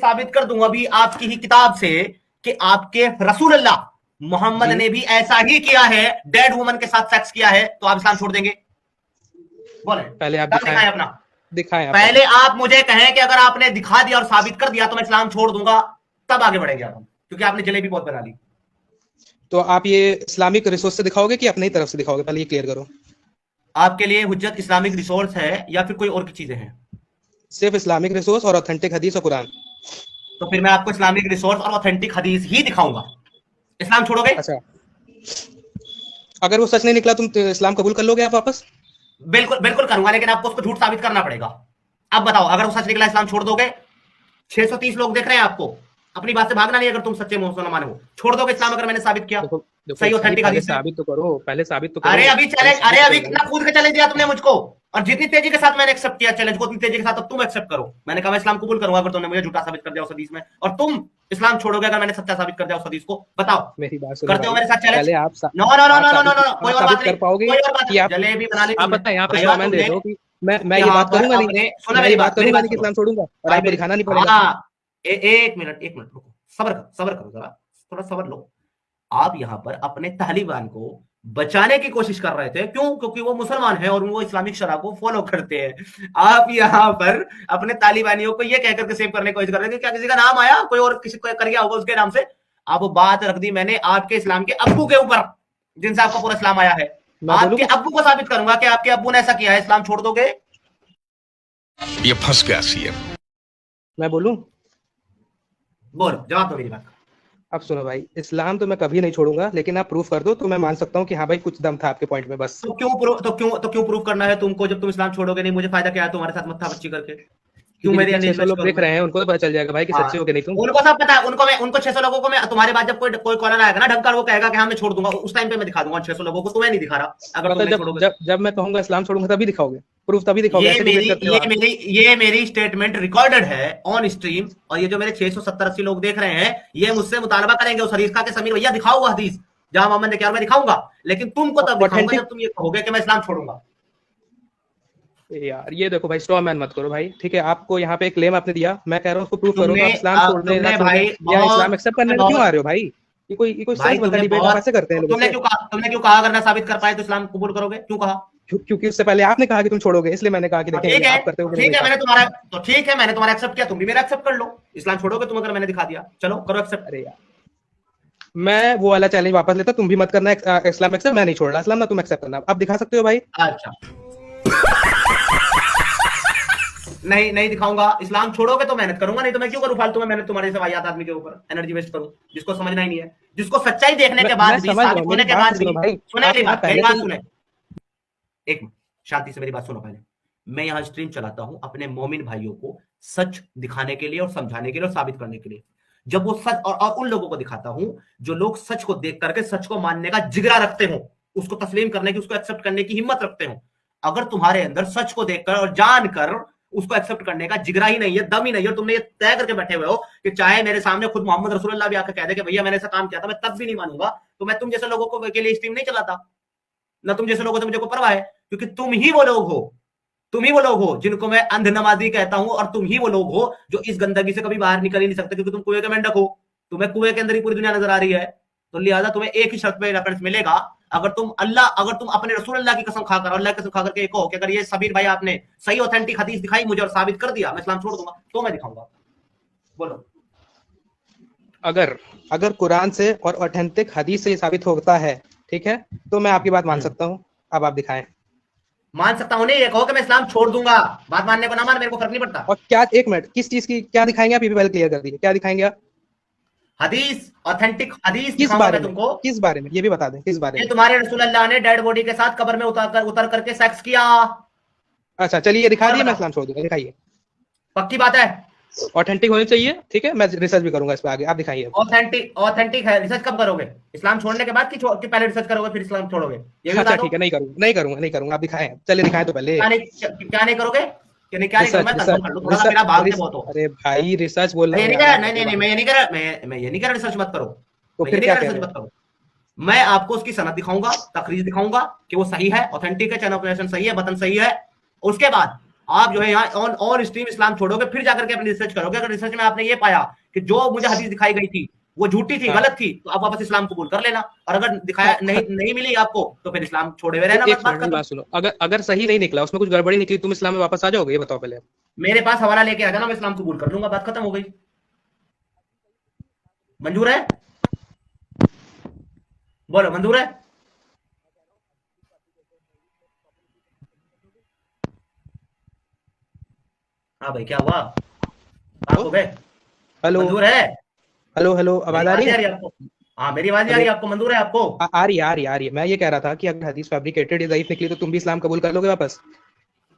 साबित कर दूंगा अभी आपकी ही किताब से कि आपके रसूल अल्लाह मोहम्मद ने भी ऐसा ही किया है, डेड वुमन के साथ सेक्स किया है, तो आप इस्लाम छोड़ देंगे? बोले पहले आप दिखाएं अपना। दिखाएं पहले आप मुझे कहें कि अगर आपने दिखा दिया और साबित कर दिया तो मैं इस्लाम छोड़ दूंगा, तब आगे बढ़ेंगे आप, क्योंकि आपने जलेबी बहुत बना ली। तो आप ये इस्लामिक रिसोर्स से दिखाओगे कि अपनी तरफ से दिखाओगे, पहले ये क्लियर करो। आपके लिए हुज्जत इस्लामिक रिसोर्स है या फिर कोई और की चीजें हैं? सिर्फ इस्लामिक रिसोर्स और ऑथेंटिक हदीस और कुरान। तो फिर मैं आपको इस्लामिक रिसोर्स और ऑथेंटिक हदीस ही दिखाऊंगा। इस्लाम छोड़ोगे? अच्छा, अगर वो सच नहीं निकला तुम तो इस्लाम कबूल कर लोगे आप वापस? बिल्कुल बिल्कुल करूंगा, लेकिन आपको उसको झूठ साबित करना पड़ेगा। अब बताओ, अगर वो सच निकला इस्लाम छोड़ दोगे? 630 लोग देख रहे हैं आपको, अपनी बात से भागना नहीं। अगर तुम सच्चे मुसलमान हो, छोड़ दोगे इस्लाम अगर मैंने साबित किया? देखो देखो सही ऑथेंटिक हदीस से। साबित तो करो, पहले साबित तो करो। अरे अभी चैलेंज, अरे अभी कितना कूद के चैलेंज दिया तुमने मुझको, और जितनी तेजी के साथ मैंने एक्सेप्ट किया चैलेंज को, उतनी तेजी के साथ अब तुम एक्सेप्ट करो। मैंने कहा मैं इस्लाम कबूल करूंगा अगर तुमने मुझे झूठा साबित कर दिया उस हदीस में, और तुम इस्लाम छोड़ोगे अगर मैंने सच्चा साबित कर दिया उस हदीस को। बताओ, मेरी बात सुनो करते हो भाई, मेरे साथ चैलेंज? पहले आप no no no no no no no, कोई आप और साबित बात कर नहीं, पाओगे कोई और बात कि नहीं। जलेबी बना ली आप तुमने। बताएं, आप भाई स्ट्रॉ मैन दे तुमने दो कि मैं ये यहाँ बात पर करूंगा नहीं, अपने, सुनो मैं मेरी ये बात बात, मेरी करूंगा बात नहीं कि सुनो इस्लाम छोड़ूंगा और भाई आपको मेरी, दिखाना नहीं पड़ेगा। हाँ, एक मिनट रुको, सबर करो जरा, थोड़ा सबर लो। आप यहाँ पर अपने तालिबान को बचाने की कोशिश कर रहे थे, क्यों? क्योंकि वो मुसलमान हैं और वो इस्लामिक शरह को फॉलो करते हैं। आप यहाँ पर अपने तालिबानियों को ये कहकर के सेव करने की कोशिश कर रहे थे, क्या किसी का नाम आया, कोई और किसी को कर गया होगा उसके नाम से। अब वो बात रख दी मैंने आपके इस्लाम के अब्बू के ऊपर, जिनसे आपका पूरा इस्लाम आया है। मैं बोलूं आपके कुछ? अब्बू को साबित करूंगा कि आपके अब्बू ने ऐसा किया है, इस्लाम छोड़ दोगे? ये फंस गया सीएम। मैं बोलूं? बोलो, जवाब दो मेरी बात का। अब सुनो भाई, इस्लाम तो मैं कभी नहीं छोड़ूंगा, लेकिन आप प्रूफ कर दो तो मैं मान सकता हूँ कि हाँ भाई कुछ दम था आपके पॉइंट में, बस। तो क्यों प्रूफ करना है तुमको? जब तुम इस्लाम छोड़ोगे नहीं, मुझे फायदा क्या है तुम्हारे साथ मत्था बच्ची करके? क्यों क्योंकि मेरे जितने 600 इन्वेस्ट लोग करूं देख मैं? रहे हैं उनको तो पता चल जाएगा भाई कि हाँ, सच्चे हो कि नहीं तुम। उनको सब पता है, उनको 600 लोगों को मैं तुम्हारे बाद जब कोई कॉलर आएगा ना ढंग का, वो कहेगा कि हाँ मैं छोड़ दूंगा, उस टाइम पे मैं दिखा दूंगा 600 लोगों को। तुम्हें नहीं दिखा रहा अगर तुम मतलब नहीं जब छोड़ोगे। जब जब मैं कहूंगा इस्लाम छोड़ूंगा तभी दिखाओगे प्रूफ, तभी दिखाओगे, ऐसे भी वेट करते हो आप। ये मेरी स्टेटमेंट रिकॉर्डेड है ऑन स्ट्रीम, और ये जो मेरे 670-80 लोग देख रहे हैं, ये मुझसे मुतालबा करेंगे उस हदीस का कि समीर भैया दिखाओ वो हदीस जहां मोहम्मद ने किया, मैं दिखाऊंगा। लेकिन तुमको तब दिखाऊंगा जब तुम ये कहोगे कि मैं इस्लाम छोड़ूंगा। यार ये देखो भाई, स्ट्रॉ मैन मत करो भाई, ठीक है? आपको यहाँ पे एक क्लेम आपने दिया, मैं कह रहा हूँ उसको प्रूफ करो, तो आप इस्लाम छोड़ने तुमने ना छोड़ने भाई या इस्लाम एक्सेप्ट करने में क्यों आ रहे हो भाई? ये कोई भाई सेंस बनता डिबेट आप ऐसे करते हैं लोगों से? तुमने क्यों कहा अगर ना साबित कर पाए तो इस्लाम कबूल करोगे? क्यों कहा? क्योंकि उससे पहले आपने कहा कि तुम छोड़ोगे, इसलिए मैंने कहा कि देखें आप करते हो कि नहीं। ठीक है, मैंने तुम्हारा, तो ठीक है, मैंने तुम्हारा एक्सेप्ट किया, तुम भी मेरा एक्सेप्ट कर लो। इस्लाम छोड़ोगे तुम अगर मैंने दिखा दिया, चलो करो एक्सेप्ट। अरे यार, मैं वो वाला चैलेंज वापस लेता, तुम भी मत करना इस्लाम एक्सेप्ट, मैं नहीं छोड़ रहा इस्लाम, ना तुम एक्सेप्ट करना। आप दिखा सकते हो भाई? अच्छा, नहीं दिखाऊंगा। इस्लाम छोड़ोगे तो मेहनत करूंगा, नहीं तो मैं क्यों करूं फालतू में मेहनत तुम्हारे जैसे वाहियात आदमी के ऊपर एनर्जी वेस्ट करूं, जिसको समझना ही नहीं है, जिसको सच्चाई देखने के बाद भी, साबित होने के बाद भी। सुने मेरी बात, सुने, एक मिनट शांति से मेरी बात सुनो पहले। मैं यहां स्ट्रीम चलाता हूं अपने मोमिन भाइयों को सच दिखाने के लिए और समझाने के लिए और साबित करने के लिए। जब वो सच, और उन लोगों को दिखाता हूं जो लोग सच को देख करके सच को मानने का जिगरा रखते हो, उसको तस्लीम करने की, उसको एक्सेप्ट करने की हिम्मत रखते हो। अगर तुम्हारे अंदर सच को देखकर और जानकर उसको एक्सेप्ट करने का जिगरा ही नहीं है, दम ही नहीं है, और तुमने ये तय करके बैठे हुए हो कि चाहे मेरे सामने खुद मोहम्मद रसूलुल्लाह भी आकर कह दे कि भैया मैंने ऐसा काम किया था, मैं तब भी नहीं मानूंगा, तो मैं तुम जैसे लोगों को के लिए स्ट्रीम नहीं चलाता, ना तुम जैसे लोगों से मुझे को परवाह है, क्योंकि तुम ही वो लोग हो जिनको मैं अंध नमाजी कहता हूं, और तुम ही वो लोग हो जो इस गंदगी से कभी बाहर निकल ही नहीं सकते, क्योंकि तुम कुएं के मेंढक हो। तुम्हें कुएं के अंदर ही पूरी दुनिया नजर आ रही है, तो लिहाजा तुम्हें एक ही शर्त पे रेफरेंस मिलेगा। अगर तुम अपने रसूल अल्लाह की कसम खाकर, अल्लाह की कसम खाकर के कहो कि अगर ये सबीर भाई आपने सही ऑथेंटिक हदीस दिखाई मुझे और साबित कर दिया, मैं इस्लाम छोड़ दूंगा, तो मैं दिखाऊंगा। बोलो। अगर कुरान से और ऑथेंटिक हदीस से ये साबित होता है, ठीक है, तो मैं आपकी बात मान सकता हूँ। अब आप दिखाएं। मान सकता हूं नहीं, ये कहो कि मैं इस्लाम छोड़ दूंगा, बात मानने को ना मान, मेरे को फर्क नहीं पड़ता। और क्या, एक मिनट, किस चीज की क्या दिखाएंगे आप, ये भी पहले क्लियर कर दीजिए, क्या दिखाएंगे आप? हदीस, ऑथेंटिक हदीस किस दिखाऊंगा बारे मैं में? तुमको। किस बारे में ये भी बता दें, किस बारे में? तुम्हारे रसूल अल्लाह ने डेड बॉडी के साथ कब्र में उतर करके सेक्स किया। अच्छा चलिए दिखा दिए, मैं इस्लाम छोड़ दूंगा, दिखाइए। पक्की बात है? ऑथेंटिक होनी चाहिए, ठीक है, मैं रिसर्च भी करूंगा इस पे आगे, आप दिखाइए। ऑथेंटिक है। रिसर्च कब करोगे? इस्लाम छोड़ने के बाद कि पहले रिसर्च करोगे फिर इस्लाम छोड़ोगे? ये भी अच्छा बता दो। ठीक है, नहीं करूंगा, आप दिखाएं, चलिए दिखाएं तो पहले। क्या नहीं करोगे? कि नहीं, क्या नहीं करूंगा? कंफर्म कर लो, थोड़ा सा मेरा भाग के बहुत हो। अरे भाई रिसर्च बोल रहा ये हूँ नहीं कह यार, रहा, नहीं, मैं ये नहीं कह रहा, मैं ये नहीं कह रहा रिसर्च मत करो, तो मैं ये फिर नहीं क्या कह रहा कह रिसर्च रहे मत करो। मैं आपको उसकी सनद दिखाऊंगा, तखरीज दिखाऊंगा कि वो सही है, ऑथेंटिक है, चैनल ऑपरेशन सही है, बटन सही है। उसके बाद आप जो है यहाँ ऑन स्ट्रीम इस्लाम छोड़ोगे, फिर जाकर के अपनी रिसर्च करोगे। अगर रिसर्च में आपने ये पाया कि जो मुझे हदीस दिखाई गई थी वो झूठी थी, गलत थी, तो आप वापस इस्लाम कबूल कर लेना। और अगर दिखाया नहीं मिली आपको, तो फिर इस्लाम छोड़े हुए रहना। एक मिनट की बात सुनो, अगर सही नहीं निकला, उसमें कुछ गड़बड़ी निकली, तुम इस्लाम में वापस आ जाओगे? ये बताओ पहले। मेरे पास हवाला लेके आ जाना, मैं इस्लाम कबूल कर लूंगा, बात खत्म हो गई। मंजूर है? बोलो, मंजूर है? हाँ भाई, क्या हुआ? आप हो गए? हेलो मंजूर है? हेलो हेलो, आवाज आ रही है आपको? हाँ, मेरी आवाज नहीं आ रही आपको? मंजूर है आपको? आ रही है, आ रही है, आ रही है। मैं ये कह रहा था कि अगर हदीस फैब्रिकेटेड या ज़ईफ निकली तो तुम भी इस्लाम कबूल कर लोगे वापस?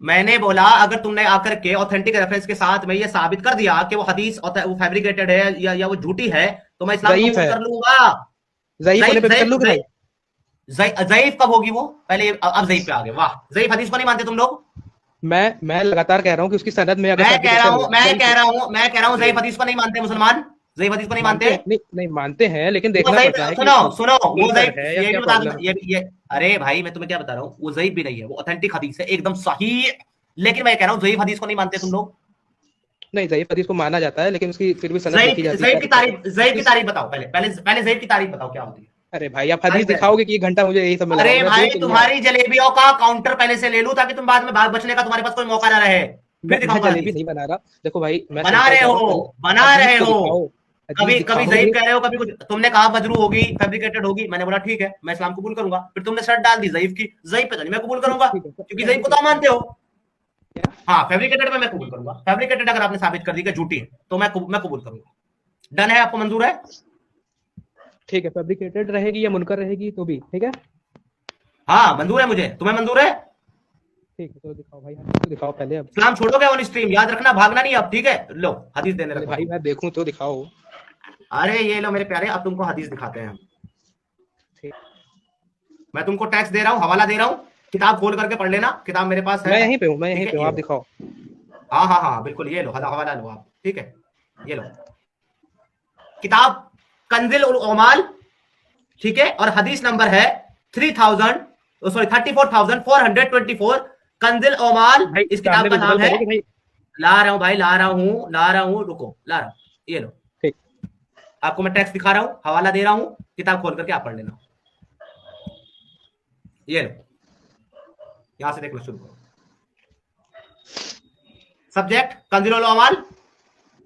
मैंने बोला अगर तुमने आकर के ऑथेंटिक रेफरेंस के साथ में ये साबित कर दिया कि वो हदीस वो फैब्रिकेटेड है या वो झूठी है, तो मैं इस्लाम ज़ईफ कबूल है, कर लूंगा। ज़ईफ होने पे भी कर लोगे भाई? ज़ईफ कब होगी वो? पहले अब ज़ईफ पे आ गए। वाह, ज़ईफ हदीस को नहीं मानते तुम लोग? मैं लगातार कह रहा हूँ कि उसकी सनद में अगर मैं कह रहा हूँ फैब्रिकेशन ज़ईफ हदीस को नहीं मानते मुसलमान। ज़ईफ हदीस को नहीं मानते। नहीं मानते हैं, लेकिन वो देखना ज़ईफ, पड़ता है कि सुनो सुनो, वो मुनकर ज़ईफ, है या ये भी क्या बता प्रॉब्लम दूं, है। ये अरे भाई, मैं तुम्हें क्या बता रहा हूँ, वो ज़ईफ भी नहीं है, वो ऑथेंटिक हदीस है, एकदम सही। लेकिन मैं कह रहा हूँ ज़ईफ हदीस को नहीं मानते तुम लोग। नहीं, ज़ईफ हदीस को माना जाता है, लेकिन उसकी फिर भी सनद देखी जाती है। ज़ईफ की तारीफ बताओ, पहले ज़ईफ की तारीफ बताओ क्या होती है। अरे भाई, आप हदीस दिखाओगे कि 1 घंटा मुझे यही सब मिला अरे होगा, मैं भाई, बोल तो नहीं रहा। तुम्हारी जलेबियों का काउंटर पहले से ले लूं, ताकि तुम बाद में भाग बचने का तुम्हारे पास कोई मौका ना रहे। फिर मैं दिखाऊंगा जलेबी हदीस। नहीं बना रहा। देखो भाई, मैं बना सिंपल रहे कह रहा हूँ, हो, पहले बना हदीस रहे तो हो। दिखाओ, हदीस कभी ज़ईफ दिखाओगे। कह रहे हो, कभी कुछ। तुमने कहा मजरू होगी, फैब्रिकेटेड होगी, मैंने बोला ठीक है, मैं इस्लाम कबूल करूंगा। फिर तुमने शर्ट डाल दी ज़ईफ की, ज़ईफ पे तो नहीं मैं कबूल करूंगा, ठीक है, क्योंकि ज़ईफ को तो आप फैब्रिकेटेड मानते हो। क्या? हाँ, फैब्रिकेटेड में मैं कबूल करूंगा। फैब्रिकेटेड अगर आपने साबित कर दी कि झूठी है, तो मैं कबूल करूंगा। डन है? आपको मंजूर है? ठीक है, फैब्रिकेटेड रहेगी या मुनकर रहेगी तो भी ठीक है। हाँ, मंजूर है मुझे। तुम्हें मंजूर है? ठीक है, तो दिखाओ भाई, हदीस तो दिखाओ पहले अब। इस्लाम छोड़ोगे ऑन स्ट्रीम, याद रखना, भागना नहीं अब, ठीक है? लो, हदीस देने अरे लगो। भाई, मैं देखूं तो दिखाओ। अरे ये लो मेरे प्यारे, अब तुमको हदीस दिखाते हैं। ठीक, मैं तुमको टैक्स दे रहा हूँ, हवाला दे रहा हूँ, किताब खोल करके पढ़ लेना, किताब मेरे पास है। मैं यहीं पे हूँ, मैं ठीक यहीं है, पे हूँ, ये आप लो। दिखाओ। हाँ हाँ हाँ, बिल्कुल, ये लो, हवाला लो आप, ठीक है? ये लो किताब, कंजिल उल उमाल, ठीक है? और हदीस नंबर है 34,424, कंजिल उमाल भाई इस किताब सामने का नाम विजिबल है। करोगे भाई? ला रहा हूं भाई, ला रहा हूं, रुको, ला रहा हूं, ये लो। ठीक, आपको मैं टेक्स्ट दिखा रहा हूं, हवाला दे रहा हूं, किताब खोल करके आप पढ़ लेना। ये लो, यहां से देखना शुरू करो। सब्जेक्ट कंजिल उल उमाल,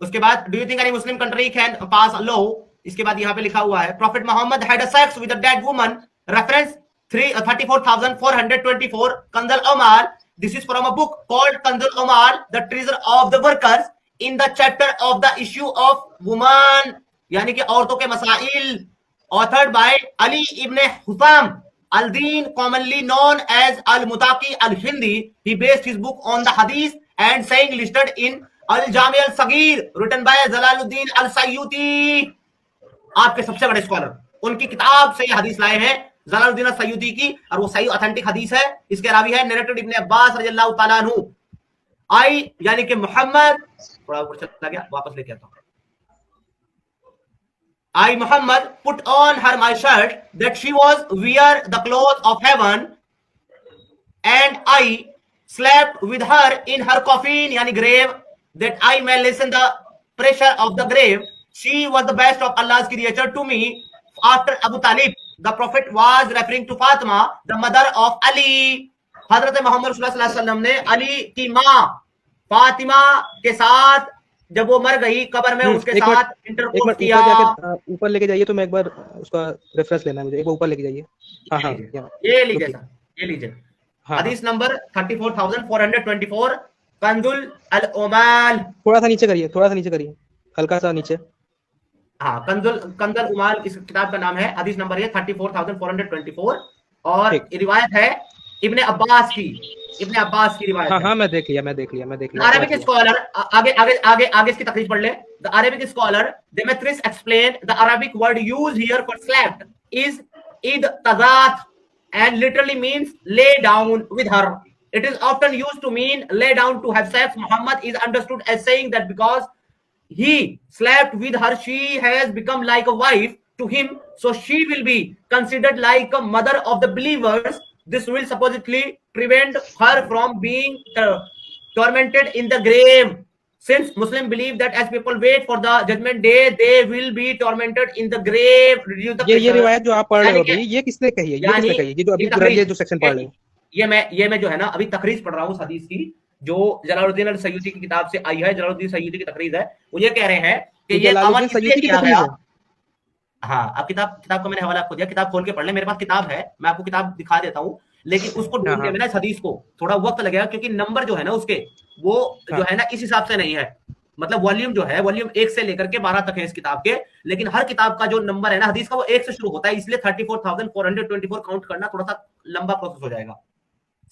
उसके बाद do you think any Muslim country can pass a law, इसके बाद यहाँ पे लिखा हुआ है prophet Mohammad had a sex with a dead woman, reference 34,424, कंजल उमाल। This is from a book called कंजल उमाल the treasure of the workers, in the chapter of the issue of woman, यानी कि औरतों के मसाइल, authored by Ali Ibne Husam Al-Din, commonly known as al-Mutaqi al-Hindi. He based his book on the hadith and saying listed in Al-Jami al-Saghir, written by Jalaluddin al-Sayyuti. आपके सबसे बड़े scholar, उनकी किताब से ये हदीस लाए हैं, जलालुद्दीन al-Sayyuti की, और वो सही ऑथेंटिक हदीस है। इसके रावी है नरेटेड इब्ने अब्बास रज़ियल्लाहु ताला अन्हु। आई यानी कि मोहम्मद, थोड़ा ऊपर चला गया, वापस लेके आता हूं। I, Muhammad, put on her my shirt that she was wear the clothes of heaven, and I slept with her in her coffin, yani grave, that I may listen the pressure of the grave. She was the best of Allah's creature to me after Abu Talib. The Prophet was referring to Fatima, the mother of Ali. हजरत मोहम्मद सल्लल्लाहु अलैहि वसल्लम ने अली की माँ फातिमा के साथ, जब वो मर गई कब्र में, उसके साथ इंटरकोर्स किया। ऊपर लेके जाइए, तो मैं एक बार उसका रेफरेंस लेना है मुझे, एक बार ऊपर लेके जाइए। हाँ हाँ, ये लीजिए सर, ये लीजिए हदीस नंबर 34,424, कंजुल अल उमाल। थोड़ा सा नीचे करिए, थोड़ा सा नीचे करिए, हल्का सा नीचे। हाँ, कंजुल उमाल इस किताब का नाम है, हदीस नंबर है 34,424, और रिवायत है इब्ने अब्बास की रिवायत। हाँ, मैं देख लिया। अरबिक स्कॉलर, आगे इसकी तकरीर पढ़ ले। The Arabic scholar Demetrius explain the Arabic word use here for slept is इद तजात and literally means lay down with her. It is often used to mean lay down to have sex. Muhammad is understood as saying that because he slept with her, she has become like a wife to him, so she will be considered like a mother of the believers. This will supposedly prevent her from being tormented in the grave. Since Muslim believe that as people wait for the judgment day, they will be tormented in the grave. ये रिवायत जो आप पढ़ रहे हो अभी, ये किसने कही है? ये किसने कही है? ये जो अभी ये जो सेक्शन पढ़ रहे हो, ये मैं जो है ना अभी तकरीज पढ़ रहा हूँ हदीस की, जो जलालुद्दीन अल सयूती की किताब से आई है। जलालुद्दीन सयूती की तकरीज है। वो ये कह रहे हैं कि ये अमल इसलिए किया गया। हाँ, अब किताब का मैंने हवाला आपको दिया, किताब खोल के पढ़ ले। मेरे पास किताब है, मैं आपको किताब दिखा देता हूँ, लेकिन उसको ढूंढने में ना इस हदीस को थोड़ा वक्त लगेगा, क्योंकि नंबर जो है ना उसके वो जो है ना इस हिसाब से नहीं है। मतलब वॉल्यूम जो है, वॉल्यूम 1 से लेकर के 12 तक है इस किताब के, लेकिन हर किताब का जो नंबर है ना हदीस का वो 1 से शुरू होता है, इसलिए 34,424 काउंट करना थोड़ा सा लंबा प्रोसेस हो जाएगा।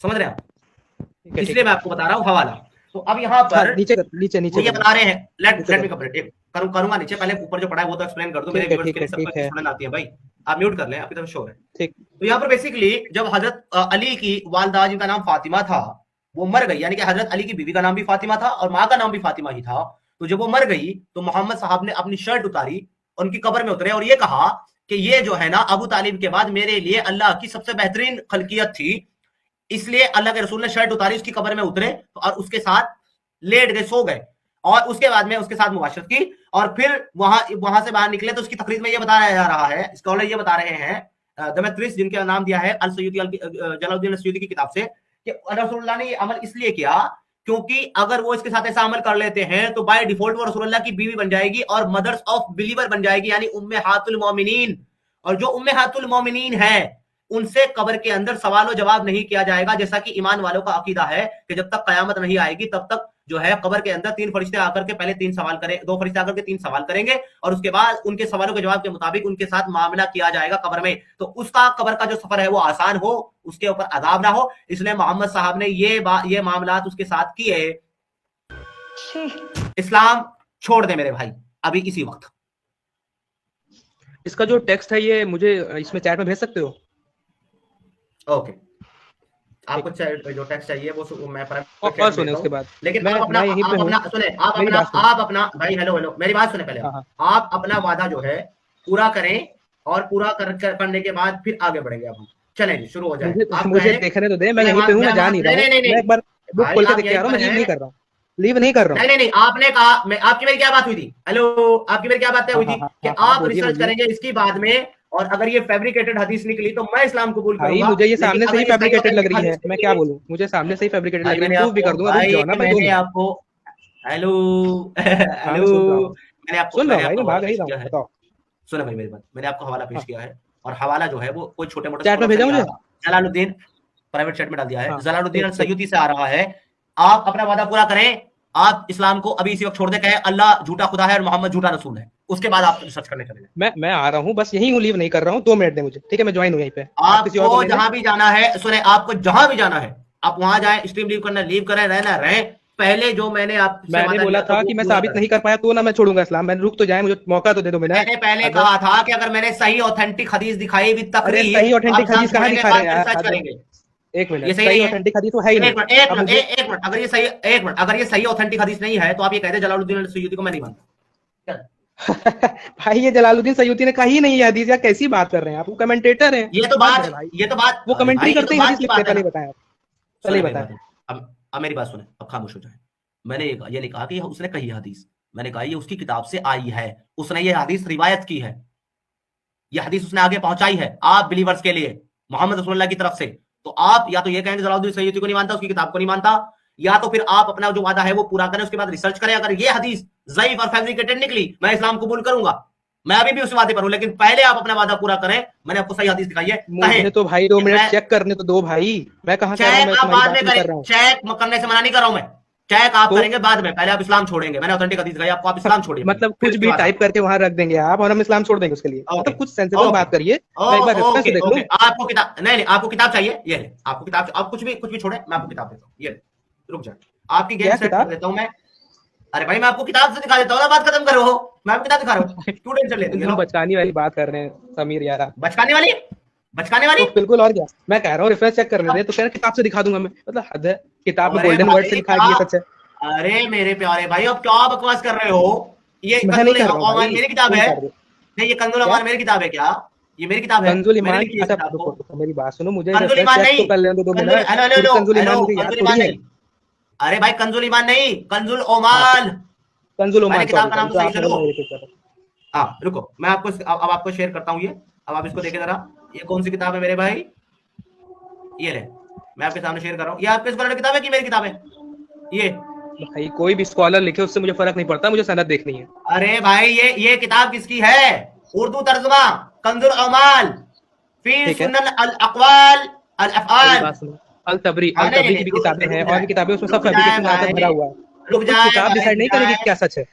समझ रहे हैं आप? इसलिए मैं आपको बता रहा हूँ हवाला। तो अब यहाँ पर नीचे ये बता रहे हैं, लेट मी कंप्लीट करूंगा नीचे, पहले ऊपर जो पढ़ा है वो तो एक्सप्लेन कर दूं। मेरे व्यूअर्स के लिए सबको एक्सप्लेन आती है भाई, आप म्यूट कर लें, अभी तो शोर है। ठीक। तो यहाँ पर बेसिकली जब हजरत अली की वालदा, जिनका नाम फातिमा था, वो मर गई, यानी कि हजरत अली की बीवी का नाम भी फातिमा था और माँ का नाम भी फातिमा ही था। तो जब वो मर गई तो मोहम्मद साहब ने अपनी शर्ट उतारी, उनकी कब्र में उतरे और ये कहा कि ये जो है ना अबू तालिब के बाद मेरे लिए अल्लाह की सबसे बेहतरीन खलकियत थी, इसलिए अल्लाह के रसूल ने शर्ट उतारी, उसकी कब्र में उतरे और उसके साथ लेट गए, सो गए, और उसके बाद में उसके साथ मुबाशरत की और फिर वहां से बाहर निकले। तो उसकी तकरीर में ये बताया जा रहा है, स्कॉलर ये बता रहे हैं दमत्रिस, जिनका नाम दिया है अल सयूती, जलालुद्दीन अल सयूती की किताब से, कि रसूलुल्लाह ने ये अमल इसलिए किया क्योंकि अगर वो इसके साथ ऐसा अमल कर लेते हैं तो बाय डिफॉल्ट वो रसूलुल्लाह की बीवी बन जाएगी और मदर्स ऑफ बिलीवर बन जाएगी, यानी उम्मेहातुल मोमिनीन। और जो उम्मेहातुल मोमिनीन है उनसे कब्र के अंदर सवाल जवाब नहीं किया जाएगा, जैसा कि ईमान वालों का अकीदा है कि जब तक कयामत नहीं आएगी तब तक जो है कब्र के अंदर 3 फरिश्ते आकर के पहले 3 सवाल करें, 2 फरिश्ते आकर के 3 सवाल करेंगे और उसके बाद उनके सवालों के जवाब के मुताबिक उनके साथ मामला किया जाएगा कब्र में। तो उसका कब्र का जो सफर है वो आसान हो, उसके ऊपर अजाब ना हो, इसलिए मोहम्मद साहब ने ये मामलात उसके साथ किए। इस्लाम छोड़ दे मेरे भाई अभी इसी वक्त। इसका जो टेक्स्ट है ये मुझे इसमें चैट में भेज सकते हो? ओके, आपको जो टेक्स्ट चाहिए वो मैं और सुने उसके बाद, लेकिन आप अपना भाई हेलो मेरी बात सुने पहले। आप अपना वादा जो है पूरा करें और पूरा करने के बाद फिर आगे बढ़ेंगे। अब चलें जी, शुरू हो जाए। मुझे देखने तो दे, मैं यहीं पे हूं, मैं जा नहीं रहा हूं, मैं एक बार बुक खोल के देख के आ रहा हूं, मैं लीव नहीं कर रहा हूं, लीव नहीं कर रहा हूं। नहीं आपने कहा, मैं आपकी मेरी क्या बात हुई थी, हेलो आपकी मेरी क्या बात हुई थी कि आप रिसर्च करेंगे इसकी बाद में, और अगर ये फैब्रिकेटेड हदीस निकली तो मैं इस्लाम कबूल करूंगा। मुझे ये सामने से ही फैब्रिकेटेड लग रही है, मैं क्या बोलूं, मुझे सामने से ही फैब्रिकेटेड लग रही है, प्रूफ भी कर दूंगा, रुक जाओ ना। मैंने आपको हेलो मैंने आपको सुन रहा हूं भाई, मैं भाग ही रहा हूं, बताओ। सुनो भाई मेरी बात, मैंने आपको हवाला पेश किया है और हवाला जो है वो कोई छोटे मोटे चैट में भेजा मुझे, जलालुद्दीन प्राइवेट चैट में डाल दिया है, जलालुद्दीन अल सयूती से आ रहा है। आप अपना वादा पूरा करें, आप इस्लाम को अभी इसी वक्त छोड़ दे, कहे अल्लाह झूठा खुदा है और मोहम्मद झूठा रसूल है, उसके बाद आप रिसर्च करने चले जाए। मैं आ रहा हूं, बस यहीं हूं, लीव नहीं कर रहा हूं, 2 मिनट दे मुझे, ठीक है? मैं ज्वाइन हूं यहीं पे। आपको जहां भी जाना है, सुने, आपको जहां भी जाना है आप वहां जाएं, स्ट्रीम लीव करना लीव करें, रहना रहें। पहले जो मैंने बोला था कि मैं साबित नहीं कर पाया तो ना मैं छोड़ूंगा इस्लाम, मैंने रुक तो जाए, मुझे मौका तो दे दो। मैंने पहले कहा था कि अगर मैंने सही ऑथेंटिक हदीस दिखाई विद तकरीर, सही ऑथेंटिक हदीस कहां दिखा रहे हैं यार? एक मिनट, सही ऑथेंटिक हदीस तो है ही नहीं। एक मिनट, अगर ये सही ऑथेंटिक हदीस नहीं है तो आप ये कहते हैं जलालुद्दीन सयूती को मैं नहीं मानता। भाई ये जलालुद्दीन सयूती ने कही नहीं है हदीस, या कैसी बात कर रहे हैं आप? वो कमेंटेटर हैं। ये तो बात वो कमेंट्री करते हैं हदीस लिखते हैं। पहले बताएं, पहले बताएं। अब मेरी बात सुने, अब खामोश हो जाए। मैंने ये नहीं कहा कि उसने कही हदीस, मैंने कहा ये उसकी किताब से आई है, उसने ये हदीस रिवायत की है, ये हदीस उसने आगे पहुंचाई है आप बिलीवर्स के लिए मोहम्मद रसूलुल्लाह की तरफ से। तो आप या तो ये कहेंगे जलालुद्दीन सयूती को नहीं मानता, उसकी किताब को नहीं मानता, या तो फिर आप अपना जो वादा है वो पूरा करें, उसके बाद रिसर्च करें। अगर ये हदीस ज़ईफ और फैब्रिकेटेड निकली, मैं इस्लाम कबूल करूंगा, मैं अभी भी उस वादे पर हूं, लेकिन पहले आप अपना वादा पूरा करें। मैंने आपको सही हदीस दिखाई है। मुझे तो भाई 2 मिनट चेक करने तो दो भाई, मैं कहां चेक आप बाद में करें, चेक करने से मना नहीं कर रहा हूं मैं, चेक आप करेंगे बाद में, पहले आप इस्लाम छोड़ेंगे। मैंने ऑथेंटिक हदीस दिखाई आपको, आप इस्लाम छोड़िए। मतलब कुछ भी टाइप करके वहां रख देंगे आप और हम इस्लाम छोड़ देंगे उसके लिए? मतलब कुछ सेंसिबल बात करिए। एक बार रेफरेंस देख लो। आपको किताब नहीं, आपको किताब चाहिए, ये ले आपको किताब, आप कुछ भी छोड़े, मैं आपको किताब देता हूँ, ये रुक जाए, आपकी गेम सेट कर देता हूँ मैं। अरे भाई मैं आपको किताब से दिखा देता हूँ ना, बात खत्म करो, मैं आपको किताब दिखा रहा हूँ, स्टूडेंट चले तुम बचकाने वाली बात कर रहे हैं समीर यार, बचकाने वाली तो बिल्कुल, और क्या मैं कह रहा हूँ, रेफरेंस चेक करने दे तो कह रहे किताब से दिखा दूंगा मैं, मतलब हद है, किताब में गोल्डन वर्ड से लिखा है, ये सच है। अरे मेरे प्यारे भाई अब क्या बकवास कर रहे हो, ये मेरी किताब है, नहीं ये कंजुल अमान मेरी किताब है क्या? ये मेरी किताब है कंजुल ईमान। मेरी बात सुनो, मुझे रेफरेंस चेक तो कर लेने दो 2 मिनट। कंजुल ईमान मुझे याद थोड़ी है, अरे भाई कंजुल ईमान नहीं, कंजुल ओमाल। कंजुल ओमान, मैंने किताब का नाम तो सही से लो। सॉरी। हाँ रुको, मैं आपको अब आपको शेयर करता हूँ ये। अब आप इसको देखें जरा, ये कौन सी किताब है मेरे भाई? ये ले, मैं आपके सामने शेयर कर रहा हूँ। ये आपके स्कॉलर की किताब है कि मेरी किताब है? ये भाई कोई भी स्कॉलर लिखे उससे मुझे फर्क नहीं पड़ता, मुझे सनद देखनी है। अरे भाई ये किताब किसकी है? उर्दू तर्जुमा कंजुल ओमाल फी सुनन अल अक़वाल अल अफ़आल। अल तबरी की भी किताबें हैं और भी किताबें, उसमें सब फैब्रिकेशन भरा हुआ है। रुक जाए, किताब डिसाइड नहीं करेगी क्या सच है,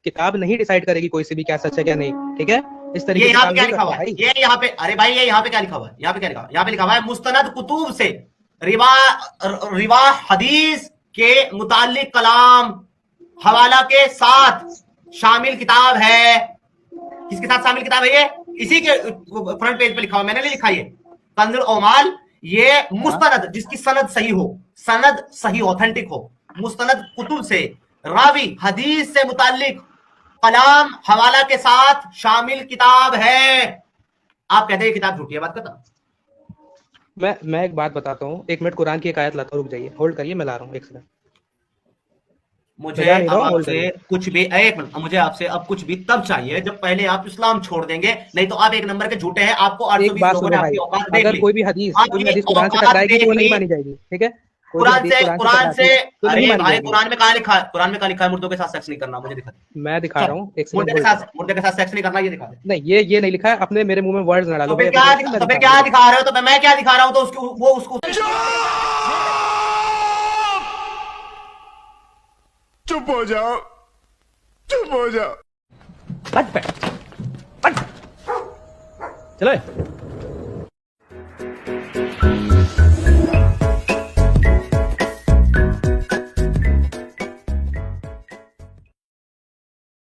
किताब नहीं डिसाइड करेगी कोई सी भी क्या सच है क्या नहीं, ठीक है? इस तरीके ये से यहाँ पे क्या काम लिखा हुआ है? ये यहाँ पे, अरे भाई ये यहाँ पे क्या लिखा हुआ है? यहाँ पे क्या लिखा हुआ है? यहाँ पे लिखा हुआ है मुस्तनद कुतुब से रिवा हदीस के मुताल्लिक कलाम हवाला के साथ शामिल किताब है। किसके साथ शामिल किताब है ये? इसी के फ्रंट पेज पे लिखा हुआ, मैंने नहीं लिखा ये। कंजुल ओमाल, ये मुस्तनद जिसकी सनद सही हो, सनद सही ऑथेंटिक हो, मुस्तनद कुतुब से रावी हदीस से मुताल्लिक कलाम हवाला के साथ शामिल किताब है। आप कहते हैं किताब झूठी है, बात करता। मैं एक बात बताता हूँ, 1 मिनट कुरान की एक आयत लाता हूँ, रुक जाइए, होल्ड करिए, मैं ला रहा हूँ 1 सेकंड। मुझे अब आपसे कुछ भी, एक मिनट, मुझे आपसे अब कुछ भी तब चाहिए जब पहले आप इस्लाम छोड़ देंगे, नहीं तो आप एक नंबर के झूठे हैं। आपको 820 लोगों ने आपकी औकात देख ली। अगर कोई भी हदीस कुरान से टकराएगी तो वो नहीं मानी जाएगी, ठीक है? कुरान से अरे भाई कुरान में कहाँ लिखा है? कुरान में कहाँ लिखा है मुर्दों के साथ सेक्स नहीं करना? मुझे दिखा दे। मैं दिखा रहा हूँ, मुर्दे के साथ सेक्स नहीं करना, ये दिखा दे। नहीं, ये नहीं लिखा है, अपने मेरे मुंह में वर्ड्स ना डालो। तो फिर क्या दिखा रहे हो? तो मैं क्या दिखा रहा हूँ? तो उसकी वो उसको चुप हो जाओ, चुप हो जाओ। चलो